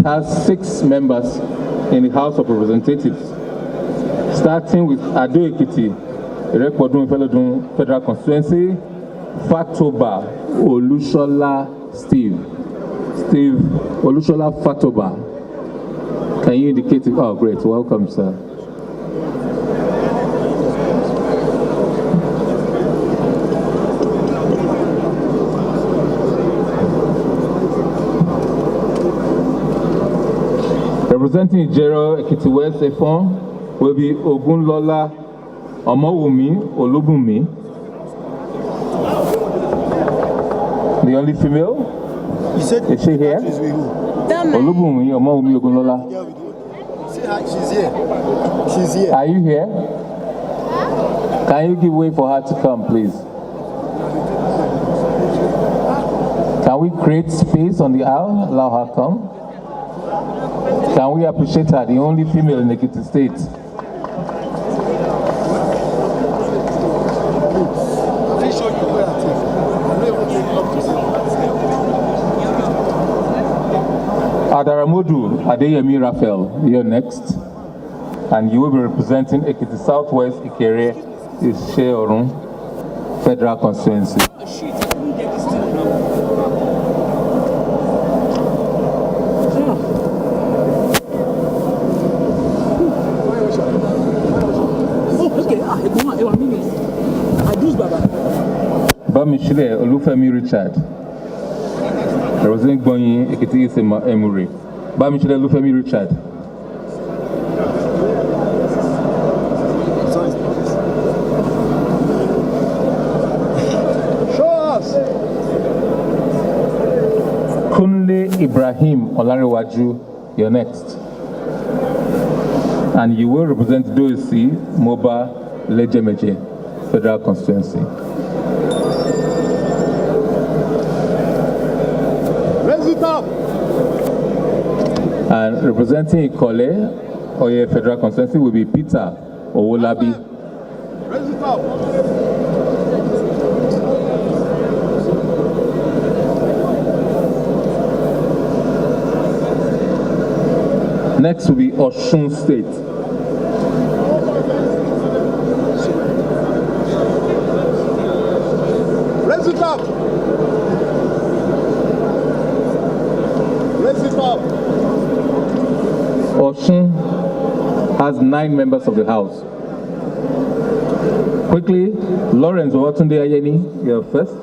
has 6 members in the House of Representatives, starting with Ado Ekiti, Irekpodun Ifelodun Federal Constituency, Fatoba Olushola Steve Olushola Fatoba. Can you indicate it? Oh, great. Welcome, sir. Representing Ijero Ekiti West Efon will be Ogunlola Omowumi Olubunmi, the only female. Is she here? Olubunmi Omowumi Ogunlola. She's here. Are you here? Can you give way for her to come, please? Can we create space on the aisle? Allow her come. Can we appreciate her, the only female in Ekiti State? Adaramodu Adeyemi Raphael, you're next. And you will be representing Ekiti Southwest Ikere Isheorun Federal Constituency. Bamishile Olufemi Richard, representing Bonyi Ekiti Emuri. Bamishile Olufemi Richard. Show us. Kunle Ibrahim Olarewaju, you're next. And you will represent Doisi Moba Lejemeje Federal Constituency. And representing Ikole Oye Federal Constituency will be Peter Owolabi. Next will be Osun State. Raise it up. Raise it up. Osun has 9 members of the House. Quickly, Lawrence Watunde Ayeni, you're first.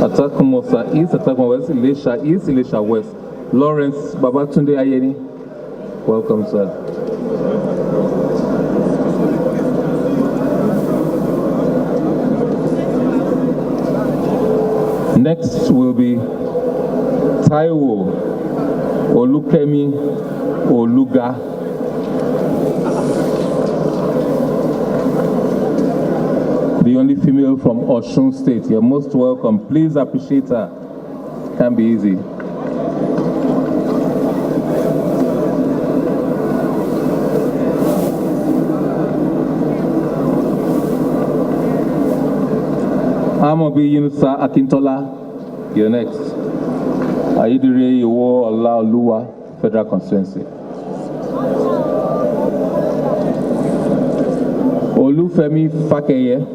Atakumosa East, Atakumosa West, Ilesha East, Ilesha West. Lawrence Babatunde Ayeni, welcome, sir. Next will be Taiwo Olukemi Oluga. The only female from Osun State. You're most welcome. Please appreciate her. Can't be easy. Amobi Yunusa Akintola, you're next. Ayidire Iwo Olaoluwa Federal Constituency. Olufemi Fakeye.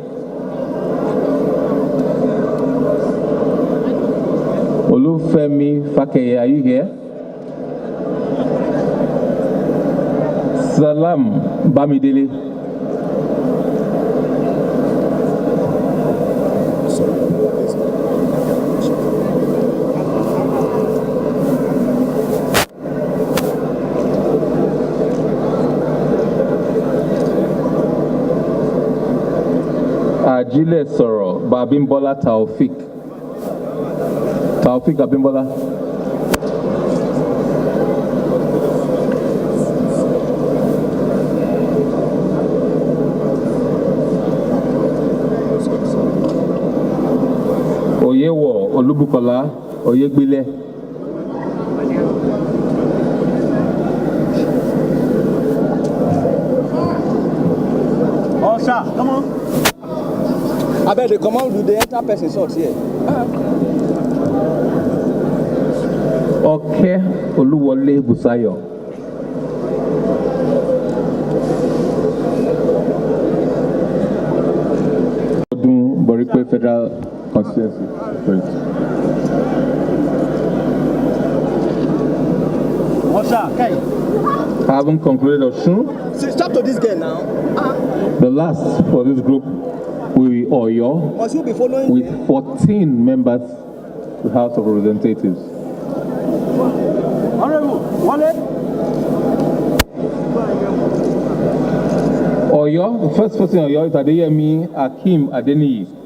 Olufemi Fakeye, are you here? Salam Bamidele. Ajile Soro Babimbola Taufik. Taufik Abimbola. Oyewo Olubukola Oyegbile. Oh, sir, come on. I bet they come out with the enter person shots here. Oke Oluwole Busayo. Borikwe Federal Constituency. Having concluded Osun, Stop to this game now. the last for this group will be Oyo, Must you be following? with 14 members to the House of Representatives. Oyo, the first person in Oyo is Adeyemi Akim Adeniyi.